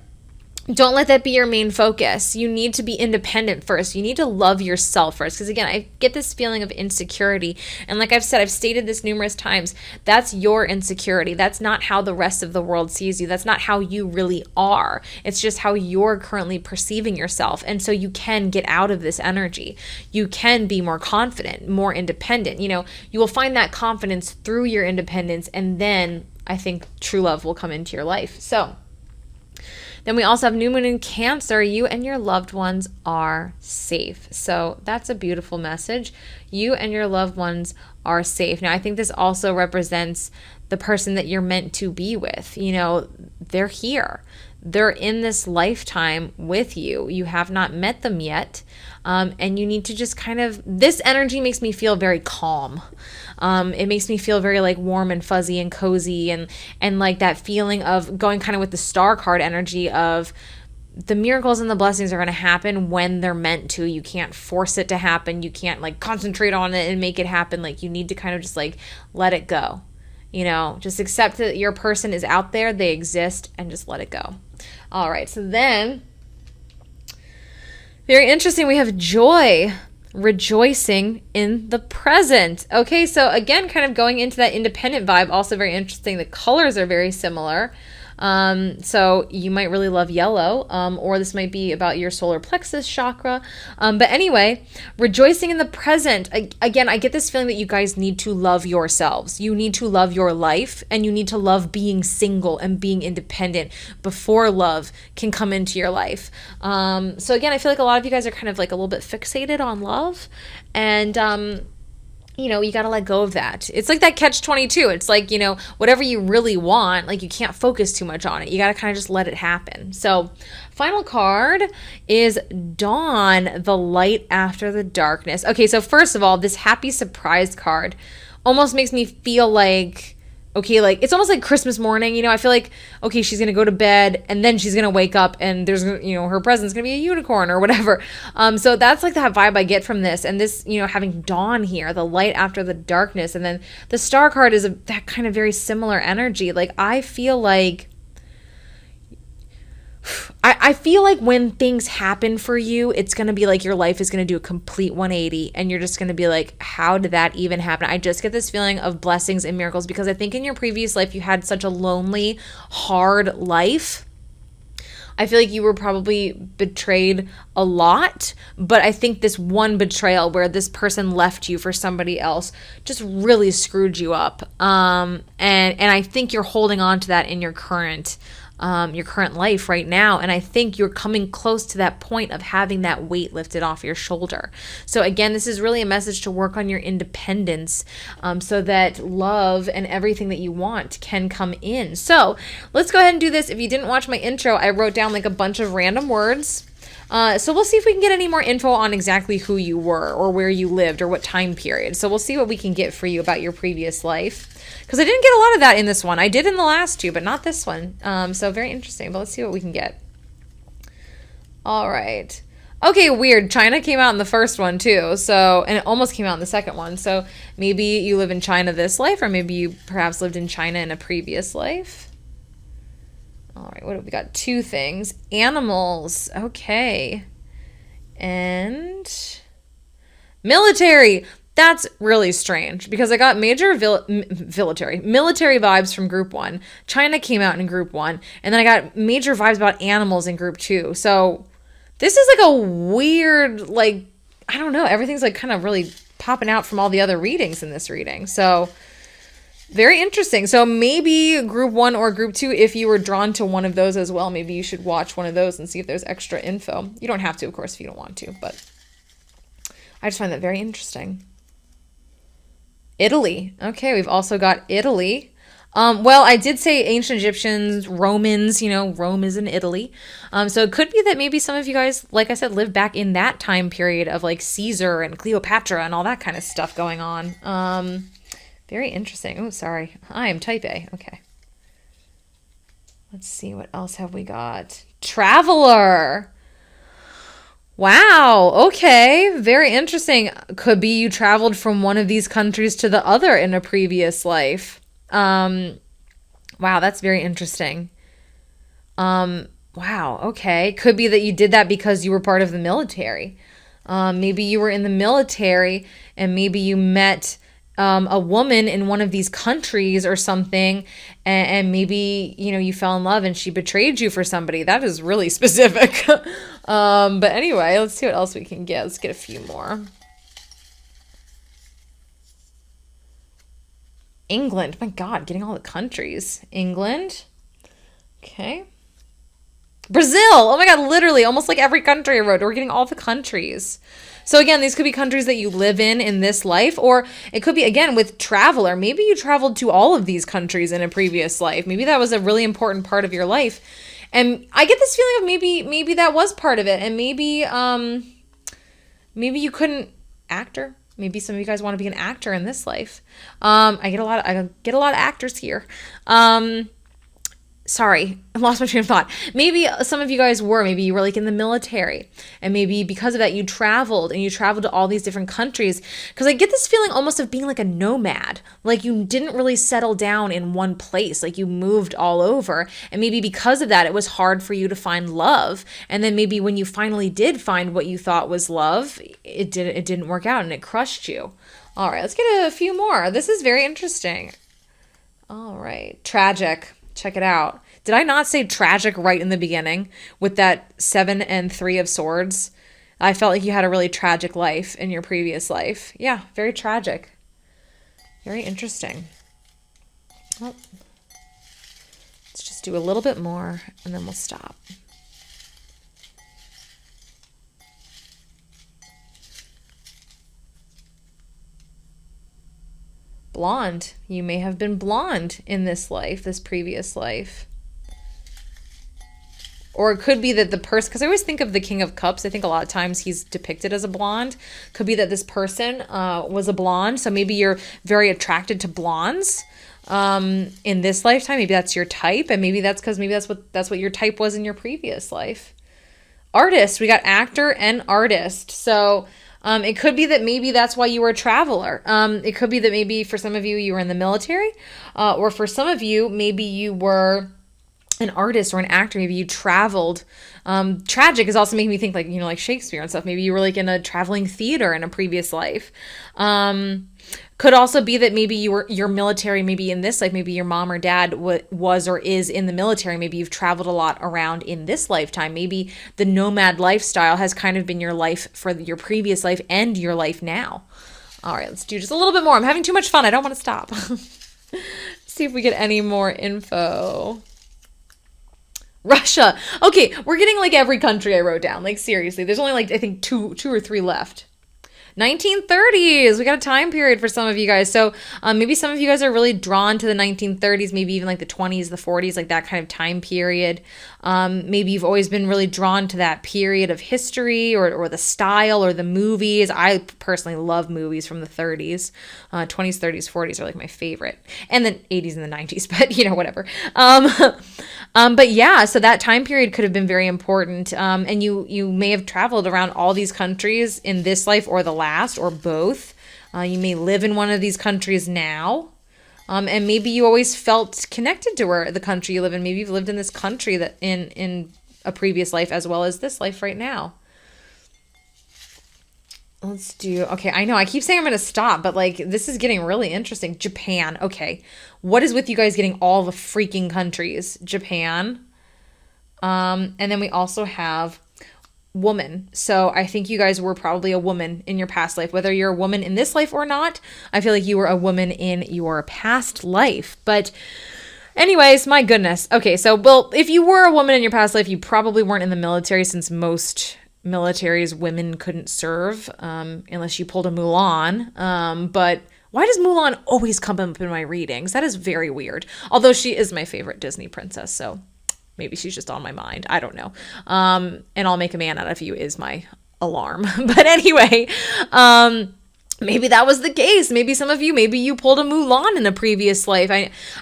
don't let that be your main focus. You need to be independent first. You need to love yourself first. Because again, I get this feeling of insecurity. And like I've said, I've stated this numerous times. That's your insecurity. That's not how the rest of the world sees you. That's not how you really are. It's just how you're currently perceiving yourself. And so you can get out of this energy. You can be more confident, more independent. You know, you will find that confidence through your independence. And then I think true love will come into your life. So then we also have new moon in Cancer. You and your loved ones are safe. So that's a beautiful message. You and your loved ones are safe. Now, I think this also represents the person that you're meant to be with. You know, they're here. They're in this lifetime with you. You have not met them yet. And you need to just kind of, this energy makes me feel very calm. It makes me feel very like warm and fuzzy and cozy and like that feeling of going kind of with the star card energy of the miracles and the blessings are going to happen when they're meant to. You can't force it to happen. You can't like concentrate on it and make it happen. Like you need to kind of just like let it go. You know, just accept that your person is out there, they exist, and just let it go. All right, so then, very interesting, we have joy, rejoicing in the present. Okay, so again, kind of going into that independent vibe, also very interesting. The colors are very similar. So you might really love yellow, or this might be about your solar plexus chakra. But anyway, rejoicing in the present. Again, I get this feeling that you guys need to love yourselves. You need to love your life, and you need to love being single and being independent before love can come into your life. So again, I feel like a lot of you guys are kind of like a little bit fixated on love, and, you know, you got to let go of that. It's like that catch-22. It's like, you know, whatever you really want, like you can't focus too much on it. You got to kind of just let it happen. So final card is Dawn, the light after the darkness. Okay, so first of all, this happy surprise card almost makes me feel like, okay, like it's almost like Christmas morning, you know, I feel like, okay, she's going to go to bed and then she's going to wake up and there's, you know, her present's going to be a unicorn or whatever. So that's like that vibe I get from this. And this, you know, having dawn here, the light after the darkness. And then the star card is that kind of very similar energy. Like I feel like when things happen for you, it's going to be like your life is going to do a complete 180 and you're just going to be like, how did that even happen? I just get this feeling of blessings and miracles because I think in your previous life you had such a lonely, hard life. I feel like you were probably betrayed a lot, but I think this one betrayal where this person left you for somebody else just really screwed you up. And I think you're holding on to that in your current life right now. And I think you're coming close to that point of having that weight lifted off your shoulder. So again, this is really a message to work on your independence, so that love and everything that you want can come in. So let's go ahead and do this. If you didn't watch my intro, I wrote down like a bunch of random words. So we'll see if we can get any more info on exactly who you were or where you lived or what time period. So we'll see what we can get for you about your previous life. Because I didn't get a lot of that in this one. I did in the last two, but not this one. So very interesting, but let's see what we can get. All right. Okay, weird. China came out in the first one too. So, and it almost came out in the second one. So maybe you live in China this life, or maybe you perhaps lived in China in a previous life. All right, what have we got? Two things. Animals. Okay. And military. That's really strange because I got major military vibes from group 1. China came out in group 1. And then I got major vibes about animals in group 2. So this is like a weird, like, I don't know. Everything's like kind of really popping out from all the other readings in this reading. So very interesting. So maybe group 1 or group 2, if you were drawn to one of those as well, maybe you should watch one of those and see if there's extra info. You don't have to, of course, if you don't want to, but I just find that very interesting. Italy. Okay, we've also got Italy. Well, I did say ancient Egyptians, Romans, you know, Rome is in Italy. So it could be that maybe some of you guys, like I said, live back in that time period of like Caesar and Cleopatra and all that kind of stuff going on. Very interesting. Oh, sorry. I am type A. Okay. Let's see. What else have we got? Traveler. Wow. Okay. Very interesting. Could be you traveled from one of these countries to the other in a previous life. Wow. That's very interesting. Wow, okay. Could be that you did that because you were part of the military. Maybe you were in the military and maybe you met a woman in one of these countries or something, and maybe, you fell in love and she betrayed you for somebody. That is really specific. But anyway, let's see what else we can get. Let's get a few more. England. My God, getting all the countries. England. Okay. Brazil. Oh my God, literally almost like every country I wrote. We're getting all the countries. So again, these could be countries that you live in this life, or it could be, again, with traveler. Maybe you traveled to all of these countries in a previous life. Maybe that was a really important part of your life. And I get this feeling of maybe that was part of it. And maybe you couldn't actor. Maybe some of you guys want to be an actor in this life. I get a lot of actors here. Sorry, I lost my train of thought. Maybe some of you guys maybe you were like in the military, and maybe because of that you traveled to all these different countries. Because I get this feeling almost of being like a nomad, like you didn't really settle down in one place, like you moved all over. And maybe because of that, it was hard for you to find love. And then maybe when you finally did find what you thought was love, it didn't work out and it crushed you. All right, let's get a few more. This is very interesting. All right, tragic. Check it out. Did I not say tragic right in the beginning with that 7 and 3 of swords? I felt like you had a really tragic life in your previous life. Yeah, very tragic. Very interesting. Well, let's just do a little bit more and then we'll stop. Blonde. You may have been blonde in this life, this previous life. Or it could be that the person, because I always think of the King of Cups. I think a lot of times he's depicted as a blonde. Could be that this person was a blonde. So maybe you're very attracted to blondes in this lifetime. Maybe that's your type. And maybe that's because that's what your type was in your previous life. Artist. We got actor and artist. So it could be that maybe that's why you were a traveler. It could be that maybe for some of you, you were in the military, or for some of you, maybe you were an artist or an actor. Maybe you traveled. Tragic is also making me think like Shakespeare and stuff. Maybe you were like in a traveling theater in a previous life. Could also be that maybe you're military, maybe in this life, maybe your mom or dad was or is in the military. Maybe you've traveled a lot around in this lifetime. Maybe the nomad lifestyle has kind of been your life for your previous life and your life now. All right, let's do just a little bit more. I'm having too much fun. I don't want to stop. See if we get any more info. Russia. Okay, we're getting like every country I wrote down. Like seriously, there's only like I think two or three left. 1930s. We got a time period for some of you guys. So maybe some of you guys are really drawn to the 1930s, maybe even like the 20s, the 40s, like that kind of time period. Maybe you've always been really drawn to that period of history or the style or the movies. I personally love movies from the 30s. 20s, 30s, 40s are like my favorite. And the 80s and the 90s, but whatever. But yeah, so that time period could have been very important. And you may have traveled around all these countries in this life or the last or both. You may live in one of these countries now. And maybe you always felt connected to the country you live in. Maybe you've lived in this country that in a previous life as well as this life right now. Let's do, okay, I know, I keep saying I'm going to stop, but like, this is getting really interesting. Japan, okay. What is with you guys getting all the freaking countries? Japan. And then we also have woman. So I think you guys were probably a woman in your past life. Whether you're a woman in this life or not, I feel like you were a woman in your past life. But anyways, my goodness. Okay, so, well, if you were a woman in your past life, you probably weren't in the military since most militaries women couldn't serve unless you pulled a Mulan. But why does Mulan always come up in my readings? That is very weird. Although she is my favorite Disney princess, so maybe she's just on my mind. I don't know. And I'll make a man out of you is my alarm. But anyway, maybe that was the case. Maybe some of you, maybe you pulled a Mulan in a previous life.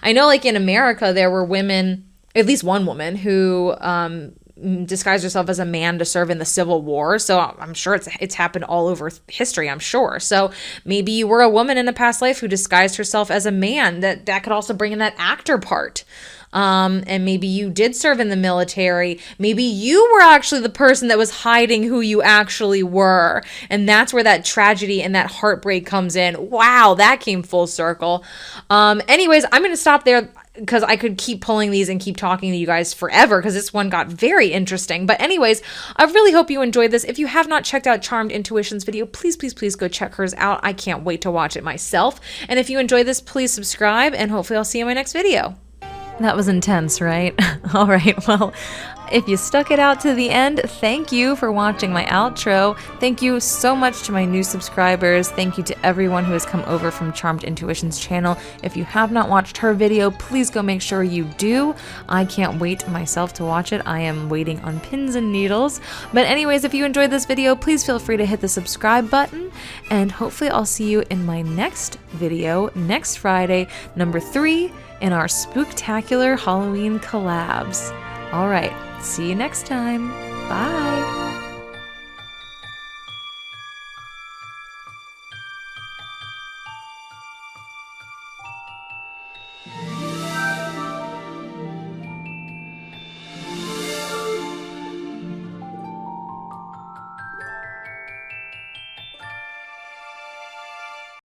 I know like in America, there were women, at least one woman who disguised herself as a man to serve in the Civil War. So I'm sure it's happened all over history, I'm sure. So maybe you were a woman in a past life who disguised herself as a man. That could also bring in that actor part. And maybe you did serve in the military. Maybe you were actually the person that was hiding who you actually were. And that's where that tragedy and that heartbreak comes in. Wow, that came full circle. Anyways, I'm going to stop there because I could keep pulling these and keep talking to you guys forever because this one got very interesting. But anyways, I really hope you enjoyed this. If you have not checked out Charmed Intuition's video, please, please, please go check hers out. I can't wait to watch it myself. And if you enjoyed this, please subscribe, and hopefully I'll see you in my next video. That was intense, right? All right, well, if you stuck it out to the end, thank you for watching my outro. Thank you so much to my new subscribers. Thank you to everyone who has come over from Charmed Intuition's channel. If you have not watched her video, please go make sure you do. I can't wait myself to watch it. I am waiting on pins and needles. But anyways, if you enjoyed this video, please feel free to hit the subscribe button, and hopefully I'll see you in my next video next Friday, number 3, in our spooktacular Halloween collabs. All right, see you next time. Bye.